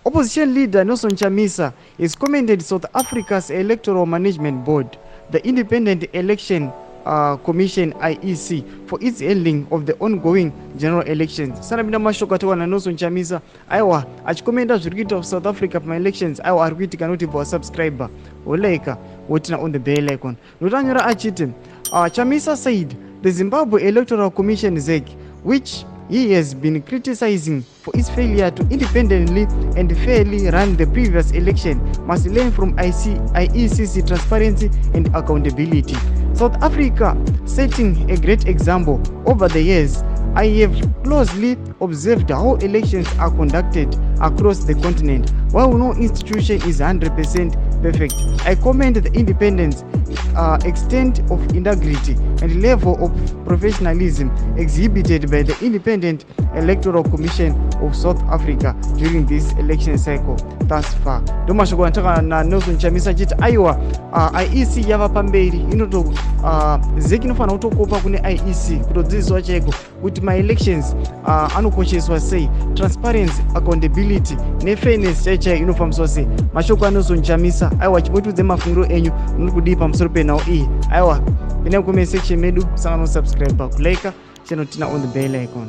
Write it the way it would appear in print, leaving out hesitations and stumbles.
Opposition leader Nelson Chamisa has commended South Africa's Electoral Management Board, the Independent Election Commission IEC, for its handling of the ongoing general elections. Sanabina mashoka tawa na Nelson Chamisa aiwa achikomenda zviri kuita South Africa pama elections aiwa ari kuitika noti bwa subscriber olaika wotina on the bell icon. Notanyora achiti Chamisa said the Zimbabwe Electoral Commission ZEC, which he has been criticizing for its failure to independently and fairly run the previous election, must learn from IECC transparency and accountability. South Africa setting a great example over the years. I have closely observed how elections are conducted across the continent. While no institution is 100% perfect, I commend the independence, extent of integrity, and level of professionalism exhibited by the Independent Electoral Commission of South Africa during this election cycle thus far. Domashoko nataka na Nelson Chamisa chiti aiwa IEC yava pamberi inoto ZEC inofana kutokopa kune IEC kutodzidziswa chaiko kuti ma elections anokosheswa sei, transparency, accountability nefairness chaichai inofambiswa sei. Mashoko aNelson Chamisa aiwa chimotudze mafungiro enyu muri kudii pamusoro penhau iyi. Aiwa pinda mucomment section medu, sanga no subscribe, kulike channel tina on the bell icon.